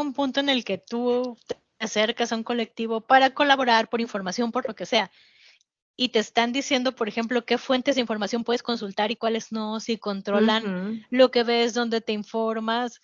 un punto en el que tú te acercas a un colectivo para colaborar por información, por lo que sea, y te están diciendo, por ejemplo, qué fuentes de información puedes consultar y cuáles no, si controlan lo que ves, dónde te informas,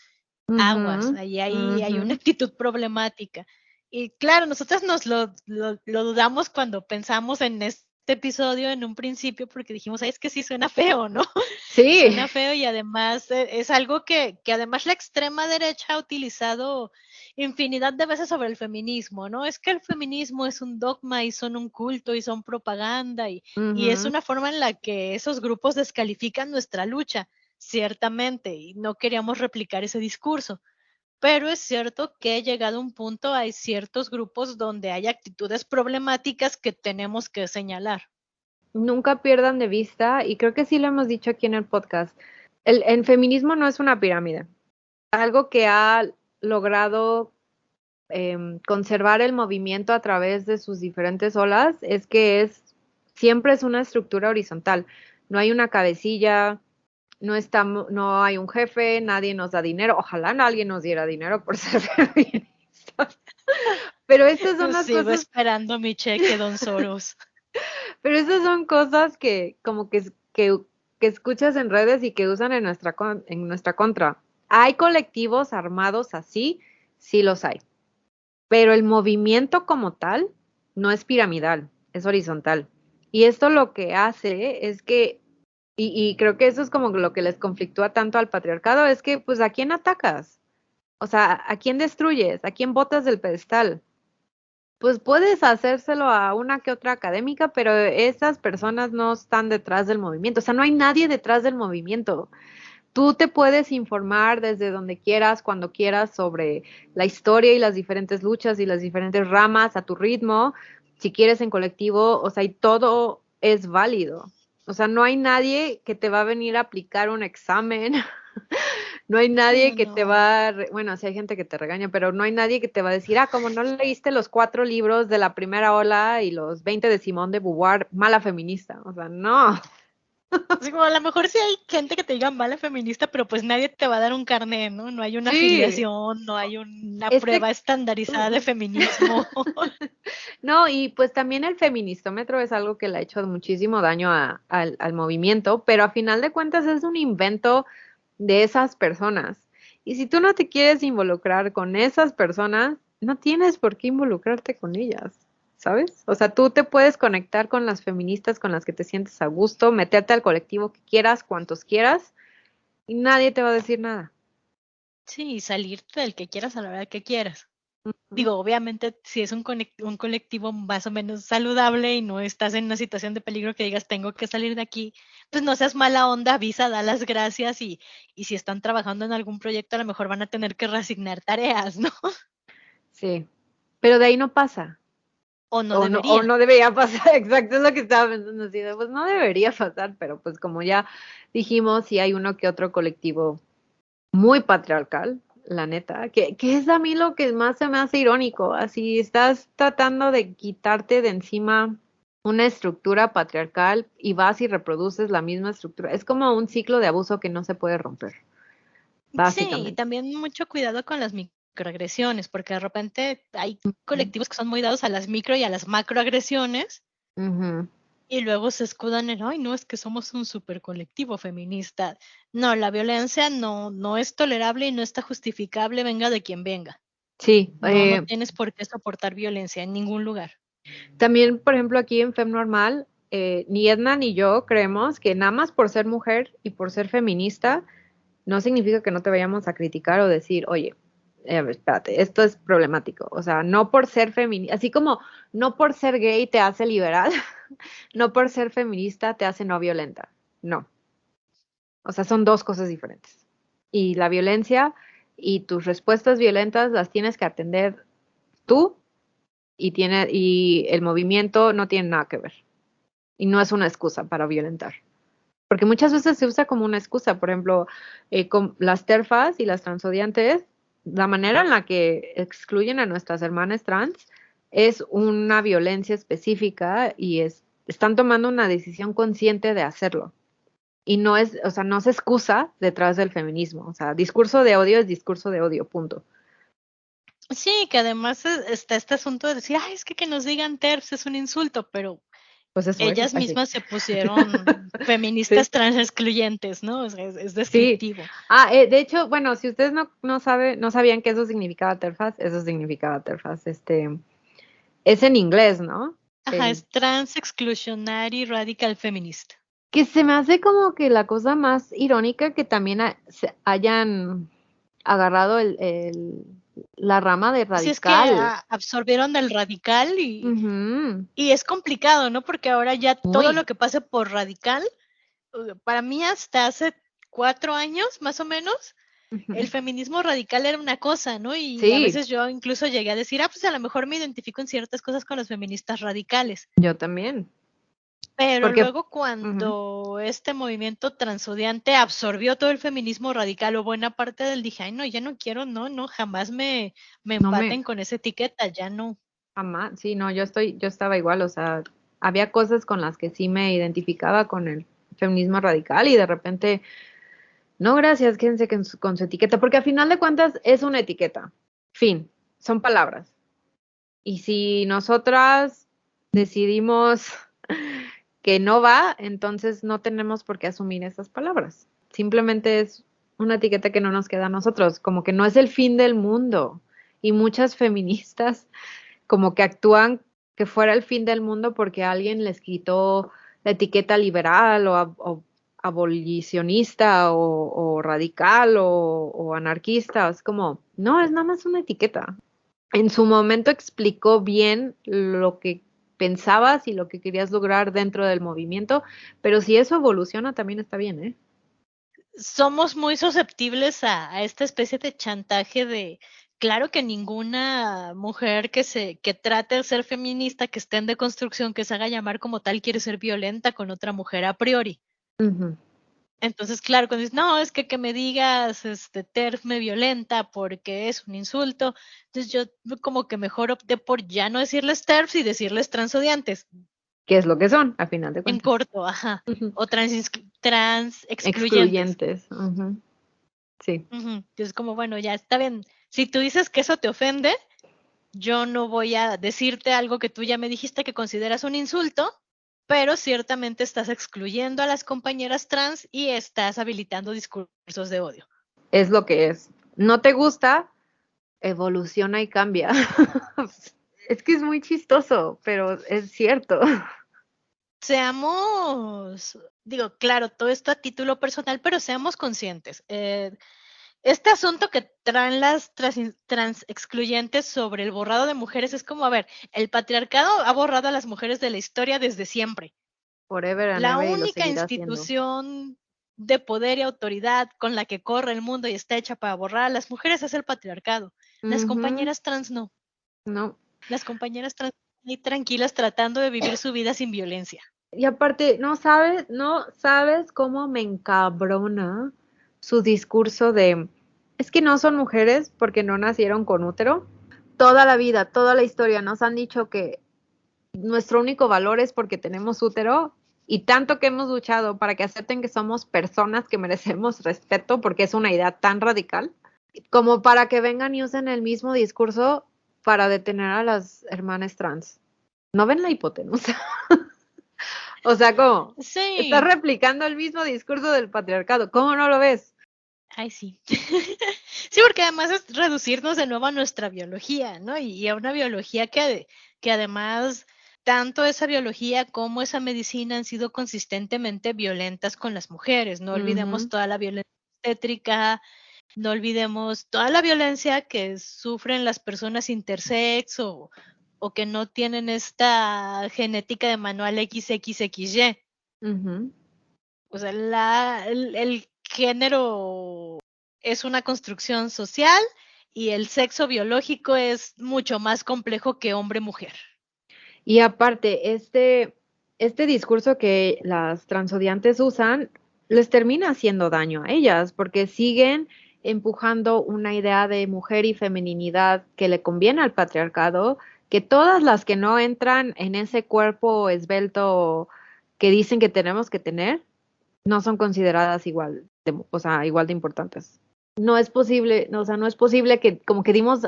aguas, ahí hay una actitud problemática. Y claro, nosotros nos lo dudamos cuando pensamos en este episodio en un principio porque dijimos, ay, es que sí suena feo, ¿no? Sí. Suena feo y además es algo que además la extrema derecha ha utilizado infinidad de veces sobre el feminismo, ¿no? Es que el feminismo es un dogma y son un culto y son propaganda y es una forma en la que esos grupos descalifican nuestra lucha, ciertamente, y no queríamos replicar ese discurso. Pero es cierto que ha llegado a un punto, hay ciertos grupos donde hay actitudes problemáticas que tenemos que señalar. Nunca pierdan de vista, y creo que sí lo hemos dicho aquí en el podcast, el feminismo no es una pirámide. Algo que ha logrado conservar el movimiento a través de sus diferentes olas es que siempre es una estructura horizontal. No hay una cabecilla, no hay un jefe, nadie nos da dinero. Ojalá nadie nos diera dinero por ser feministas. Pero estas son las Sigo cosas. esperando mi cheque, don Soros. Pero esas son cosas que como que escuchas en redes y que usan en nuestra contra. ¿Hay colectivos armados así? Sí los hay. Pero el movimiento como tal no es piramidal, es horizontal. Y esto lo que hace es que, y creo que eso es como lo que les conflictúa tanto al patriarcado, es que pues ¿a quién atacas? O sea, ¿a quién destruyes? ¿A quién botas del pedestal? Pues puedes hacérselo a una que otra académica, pero esas personas no están detrás del movimiento. O sea, no hay nadie detrás del movimiento. Tú te puedes informar desde donde quieras, cuando quieras, sobre la historia y las diferentes luchas y las diferentes ramas a tu ritmo, si quieres en colectivo, o sea, y todo es válido. O sea, no hay nadie que te va a venir a aplicar un examen. No hay nadie Sí, que te no. va bueno, sí hay gente que te regaña, pero no hay nadie que te va a decir, como no leíste los 4 libros de la primera ola y los 20 de Simone de Beauvoir, mala feminista. O sea, no. Así como a lo mejor sí hay gente que te diga mala feminista, pero pues nadie te va a dar un carnet, ¿no? No hay una Sí, afiliación, no hay una es prueba que estandarizada de feminismo. no, y pues también el feministómetro es algo que le ha hecho muchísimo daño al movimiento, pero a final de cuentas es un invento de esas personas. Y si tú no te quieres involucrar con esas personas, no tienes por qué involucrarte con ellas, ¿sabes? O sea, tú te puedes conectar con las feministas con las que te sientes a gusto, meterte al colectivo que quieras, cuantos quieras, y nadie te va a decir nada. Sí, salirte del que quieras a la hora que quieras. Ujú. Digo, obviamente, si es un colectivo más o menos saludable y no estás en una situación de peligro que digas, tengo que salir de aquí, pues no seas mala onda, avisa, da las gracias y si están trabajando en algún proyecto, a lo mejor van a tener que reasignar tareas, ¿no? Sí, pero de ahí no pasa. O no O debería. no debería pasar, exacto, es lo que estaba pensando, así de, pues no debería pasar, pero pues como ya dijimos, sí hay uno que otro colectivo muy patriarcal, la neta, que es a mí lo que más se me hace irónico, así estás tratando de quitarte de encima una estructura patriarcal y vas y reproduces la misma estructura, es como un ciclo de abuso que no se puede romper, Sí, y básicamente. también mucho cuidado con las microagresiones, porque de repente hay Ujú. colectivos que son muy dados a las micro y a las macroagresiones Ujú. y luego se escudan en, ay, no, es que somos un super colectivo feminista. No, la violencia no es tolerable y no está justificable, venga de quien venga. Sí, No tienes por qué soportar violencia en ningún lugar. también, por ejemplo, aquí en Fem Normal, ni Edna ni yo creemos que nada más por ser mujer y por ser feminista, no significa que no te vayamos a criticar o decir, oye, a ver, espérate, esto es problemático. O sea, no por ser feminista, así como no por ser gay te hace liberal, no por ser feminista te hace no violenta. No. O sea, son dos cosas diferentes. Y la violencia y tus respuestas violentas las tienes que atender tú y el movimiento no tiene nada que ver. Y no es una excusa para violentar. Porque muchas veces se usa como una excusa, por ejemplo, con las TERFas y las transodiantes, la manera en la que excluyen a nuestras hermanas trans es una violencia específica y están tomando una decisión consciente de hacerlo. Y no es, o sea, no se excusa detrás del feminismo. O sea, discurso de odio es discurso de odio, punto. Sí, que además está este asunto de decir, ay, es que nos digan TERFs es un insulto, pero Pues eso es, ellas así. mismas se pusieron Sí. feministas trans excluyentes, ¿no? Es Sí. descriptivo. De hecho, bueno, si ustedes no sabían que eso significaba TERFAS, eso significaba TERFAS, es en inglés, ¿no? Ajá, El, es Trans Exclusionary Radical Feminist. que se me hace como que la cosa más irónica que también se hayan agarrado la rama de Sí, es que radical. absorbieron del radical Ujú. y es complicado, ¿no? Porque ahora ya todo lo Muy. que pase por radical, para mí hasta hace 4 años más o menos, el Ujú. feminismo radical era una cosa, ¿no? Y a Sí, veces yo incluso llegué a decir, pues a lo mejor me identifico en ciertas cosas con los feministas radicales. yo también. Pero Porque, luego ujú, cuando este movimiento transodiante absorbió todo el feminismo radical o buena parte del, dije, ay, no, ya no quiero, no, jamás me no me, empaten con esa etiqueta, ya no. jamás, sí, no, yo estaba igual, o sea, había cosas con las que sí me identificaba con el feminismo radical y de repente, no, gracias, quédense con su etiqueta, porque a final de cuentas es una etiqueta, fin, son palabras. Y si nosotras decidimos que no va, entonces no tenemos por qué asumir esas palabras. Simplemente es una etiqueta que no nos queda a nosotros, como que no es el fin del mundo. Y muchas feministas como que actúan que fuera el fin del mundo porque alguien les quitó la etiqueta liberal o abolicionista o radical o anarquista. Es como, no, es nada más una etiqueta. En su momento explicó bien lo que pensabas y lo que querías lograr dentro del movimiento, pero si eso evoluciona también está bien, ¿eh? Somos muy susceptibles a esta especie de chantaje de claro que ninguna mujer que trate de ser feminista, que esté en deconstrucción, que se haga llamar como tal, quiere ser violenta con otra mujer a priori. Ujú. Entonces, claro, cuando dices, no, es que me digas, TERF me violenta porque es un insulto. Entonces yo como que mejor opté por ya no decirles TERFs y decirles transodiantes, ¿Qué es lo que son, a final de en cuentas? corto, ajá. Ujú. O trans excluyentes. Excluyentes. Ujú. Sí. Ujú. Entonces como, bueno, ya está bien. Si tú dices que eso te ofende, yo no voy a decirte algo que tú ya me dijiste que consideras un insulto, pero ciertamente estás excluyendo a las compañeras trans y estás habilitando discursos de odio. Es lo que es. ¿No te gusta? Evoluciona y cambia. Es que es muy chistoso, pero es cierto. Seamos, digo, claro, todo esto a título personal, pero seamos conscientes. Este asunto que traen las trans excluyentes sobre el borrado de mujeres es como, a ver, el patriarcado ha borrado a las mujeres de la historia desde siempre. Forever and La ever y lo única seguirá haciendo. institución de poder y autoridad con la que corre el mundo y está hecha para borrar a las mujeres es el patriarcado. Las Ujú. compañeras trans no. No. Las compañeras trans están ahí tranquilas tratando de vivir su vida sin violencia. Y aparte, no sabes cómo me encabrona su discurso de, es que no son mujeres porque no nacieron con útero. Toda la vida, toda la historia nos han dicho que nuestro único valor es porque tenemos útero y tanto que hemos luchado para que acepten que somos personas que merecemos respeto porque es una idea tan radical, como para que vengan y usen el mismo discurso para detener a las hermanas trans. ¿No ven la hipotenusa? O sea, ¿cómo? Estás Sí. replicando el mismo discurso del patriarcado. ¿Cómo no lo ves? Ay, sí. Sí, porque además es reducirnos de nuevo a nuestra biología, ¿no? Y a una biología que además, tanto esa biología como esa medicina han sido consistentemente violentas con las mujeres. No olvidemos Ujú. toda la violencia obstétrica, no olvidemos toda la violencia que sufren las personas intersex o que no tienen esta genética de manual XXXY. Ujú. O sea, el género es una construcción social y el sexo biológico es mucho más complejo que hombre-mujer. Y aparte, este discurso que las transodiantes usan les termina haciendo daño a ellas porque siguen empujando una idea de mujer y feminidad que le conviene al patriarcado, que todas las que no entran en ese cuerpo esbelto que dicen que tenemos que tener, no son consideradas igual o sea, igual de importantes. No es posible, o sea, no es posible que como que dimos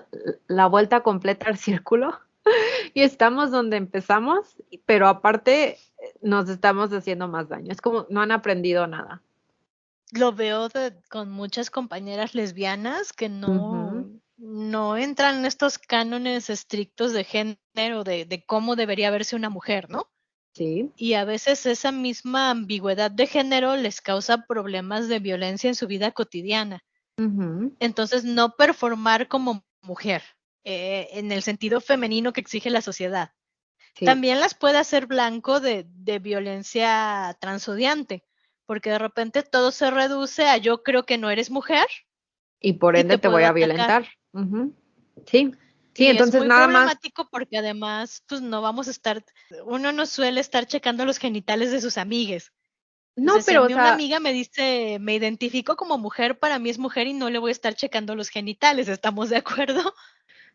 la vuelta completa al círculo y estamos donde empezamos, pero aparte nos estamos haciendo más daño. Es como no han aprendido nada. Lo veo con muchas compañeras lesbianas que Ujú. no entran en estos cánones estrictos de género, de cómo debería verse una mujer, ¿no? Sí. Y a veces esa misma ambigüedad de género les causa problemas de violencia en su vida cotidiana. Ujú. Entonces, no performar como mujer, en el sentido femenino que exige la sociedad. Sí. También las puede hacer blanco de violencia transodiante, porque de repente todo se reduce a yo creo que no eres mujer Y por y ende te te voy puedo a atacar. violentar. Ujú. Sí. Sí, Y es entonces muy nada más. problemático porque además, pues no vamos a estar, uno no suele estar checando los genitales de sus amigues. O sea, No, si a pero, o mí una sea, amiga me dice, me identifico como mujer, para mí es mujer y no le voy a estar checando los genitales, ¿estamos de acuerdo?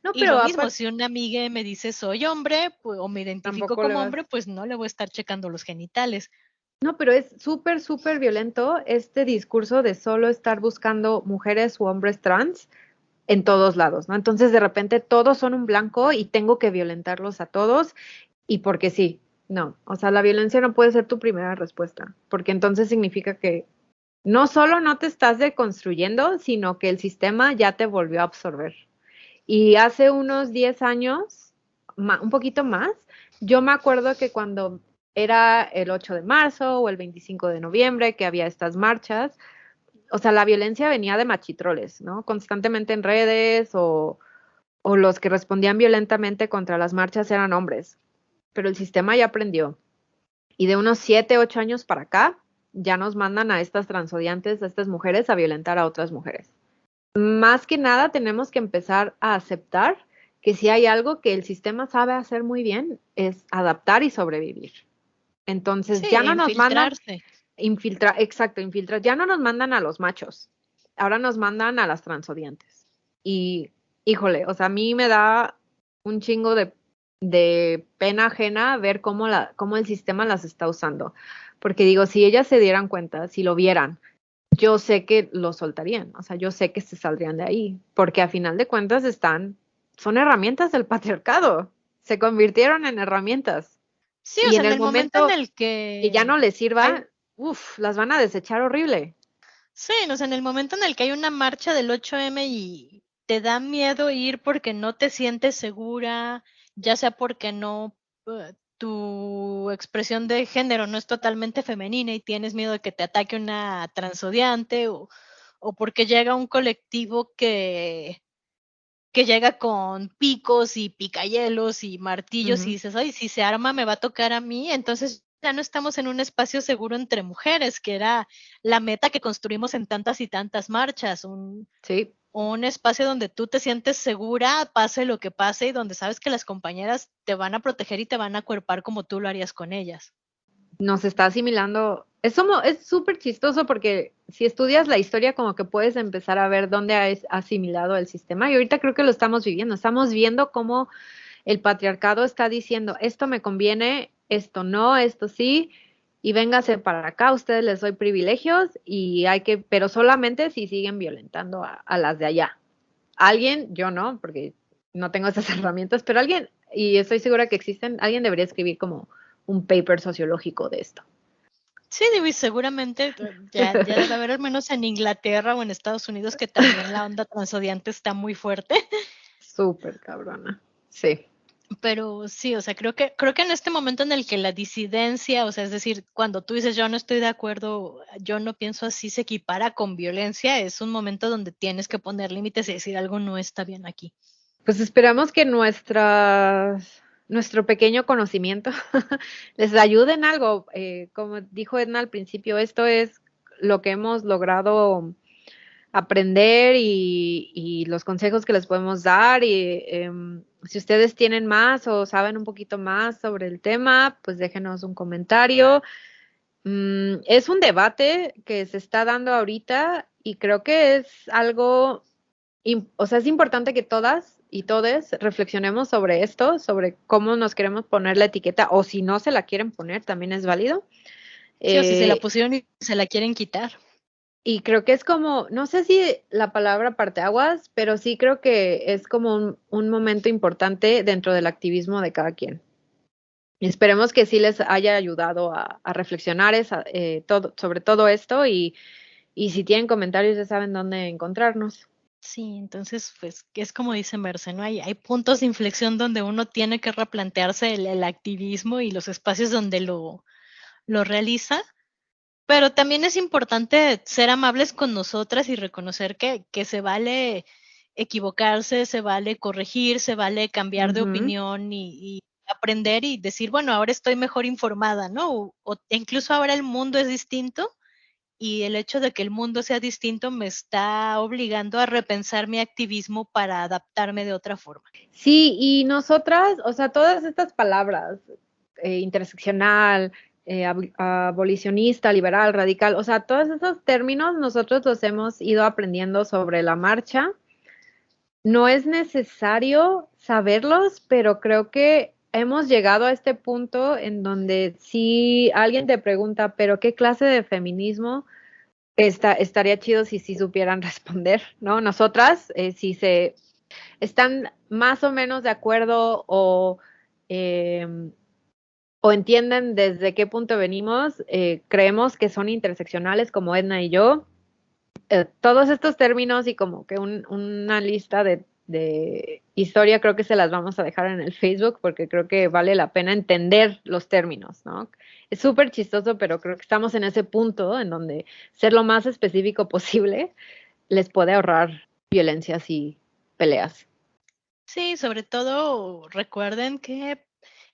no, Y pero lo mismo, aparte, si una amiga me dice soy hombre, pues, o me identifico tampoco le como vas. hombre, pues no le voy a estar checando los genitales. No, pero es súper, súper violento este discurso de solo estar buscando mujeres u hombres trans en todos lados, ¿no? Entonces de repente todos son un blanco y tengo que violentarlos a todos y porque sí, no, o sea, la violencia no puede ser tu primera respuesta, porque entonces significa que no solo no te estás deconstruyendo, sino que el sistema ya te volvió a absorber. Y hace unos 10 años, un poquito más, yo me acuerdo que cuando era el 8 de marzo o el 25 de noviembre, que había estas marchas, o sea, la violencia venía de machitroles, ¿no? Constantemente en redes o los que respondían violentamente contra las marchas eran hombres, pero el sistema ya aprendió. Y de unos 7, 8 años para acá, ya nos mandan a estas transodiantes, a estas mujeres, a violentar a otras mujeres. más que nada tenemos que empezar a aceptar que si hay algo que el sistema sabe hacer muy bien, es adaptar y sobrevivir. Entonces Sí, ya no nos mandan infiltrarse. infiltrar, ya no nos mandan a los machos, ahora nos mandan a las transodiantes. Y, híjole, o sea, a mí me da un chingo de pena ajena ver cómo el sistema las está usando. Porque digo, si ellas se dieran cuenta, si lo vieran, yo sé que lo soltarían, o sea, yo sé que se saldrían de ahí, porque a final de cuentas son herramientas del patriarcado, se convirtieron en herramientas. Sí, o Y sea, en en el el momento en momento el que ya que no les hay, sirva, las van a desechar horrible. sí, o sea, en el momento en el que hay una marcha del 8M y te da miedo ir porque no te sientes segura, ya sea porque no, tu expresión de género no es totalmente femenina y tienes miedo de que te ataque una transodiante o porque llega un colectivo que llega con picos y picayelos y martillos y Ujú. dices, ay, si se arma me va a tocar a mí, entonces ya no estamos en un espacio seguro entre mujeres, que era la meta que construimos en tantas y tantas marchas, Sí, un espacio donde tú te sientes segura, pase lo que pase, y donde sabes que las compañeras te van a proteger y te van a acuerpar como tú lo harías con ellas. nos está asimilando. Es súper chistoso porque si estudias la historia como que puedes empezar a ver dónde ha asimilado el sistema y ahorita creo que lo estamos viendo cómo el patriarcado está diciendo, esto me conviene, esto no, esto sí, y véngase para acá, a ustedes les doy privilegios pero solamente si siguen violentando a las de allá. Alguien, yo no, porque no tengo esas herramientas, pero alguien, y estoy segura que existen, alguien debería escribir como un paper sociológico de esto. Sí, digo, y seguramente ya debe haber al menos en Inglaterra o en Estados Unidos que también la onda transodiante está muy fuerte. Súper cabrona. Sí. Pero sí, o sea, creo que en este momento en el que la disidencia, o sea, es decir, cuando tú dices yo no estoy de acuerdo, yo no pienso así, se equipara con violencia, es un momento donde tienes que poner límites y decir algo no está bien aquí. Pues esperamos que nuestro pequeño conocimiento les ayude en algo. Como dijo Edna al principio, esto es lo que hemos logrado aprender y los consejos que les podemos dar. Y si ustedes tienen más o saben un poquito más sobre el tema, pues déjenos un comentario. Es un debate que se está dando ahorita y creo que es algo, o sea, es importante que todas y todes reflexionemos sobre esto, sobre cómo nos queremos poner la etiqueta o si no se la quieren poner, también es válido. Sí, o si se la Eh, pusieron y se la quieren quitar. y creo que es como, no sé si la palabra parteaguas, pero sí creo que es como un momento importante dentro del activismo de cada quien. Esperemos que sí les haya ayudado a reflexionar sobre todo esto y si tienen comentarios ya saben dónde encontrarnos. Sí, entonces, pues, es como dice Merce, ¿no? Hay puntos de inflexión donde uno tiene que replantearse el activismo y los espacios donde lo realiza. Pero también es importante ser amables con nosotras y reconocer que se vale equivocarse, se vale corregir, se vale cambiar de Ujú. opinión y aprender y decir, bueno, ahora estoy mejor informada, ¿no? O incluso ahora el mundo es distinto y el hecho de que el mundo sea distinto me está obligando a repensar mi activismo para adaptarme de otra forma. Sí, y nosotras, o sea, todas estas palabras, interseccional, abolicionista, liberal, radical, o sea, todos esos términos nosotros los hemos ido aprendiendo sobre la marcha. No es necesario saberlos, pero creo que hemos llegado a este punto en donde si alguien te pregunta, pero ¿qué clase de feminismo? Estaría chido si sí supieran responder, ¿no? Nosotras, si se están más o menos de acuerdo eh, o entienden desde qué punto venimos, creemos que son interseccionales como Edna y yo. Todos estos términos y como que una lista de historia creo que se las vamos a dejar en el Facebook porque creo que vale la pena entender los términos, ¿no? Es súper chistoso, pero creo que estamos en ese punto en donde ser lo más específico posible les puede ahorrar violencias y peleas. Sí, sobre todo recuerden que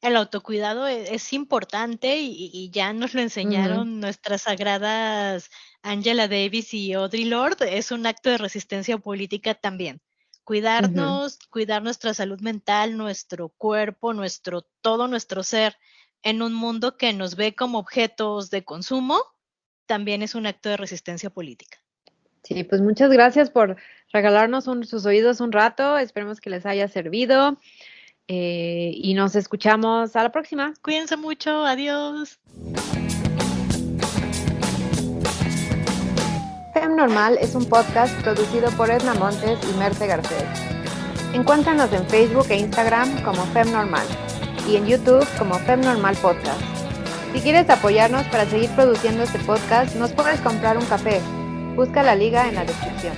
el autocuidado es importante y ya nos lo enseñaron nuestras sagradas Angela Davis y Audre Lorde, es un acto de resistencia política también. Cuidarnos, cuidar nuestra salud mental, nuestro cuerpo, todo nuestro ser en un mundo que nos ve como objetos de consumo, también es un acto de resistencia política. Sí, pues muchas gracias por regalarnos sus oídos un rato. Esperemos que les haya servido y nos escuchamos a la próxima. Cuídense mucho, adiós. Fem Normal es un podcast producido por Edna Montes y Merce Garcés. Encuéntranos en Facebook e Instagram como Fem Normal y en YouTube como Fem Normal Podcast. Si quieres apoyarnos para seguir produciendo este podcast, nos puedes comprar un café. Busca la liga en la descripción.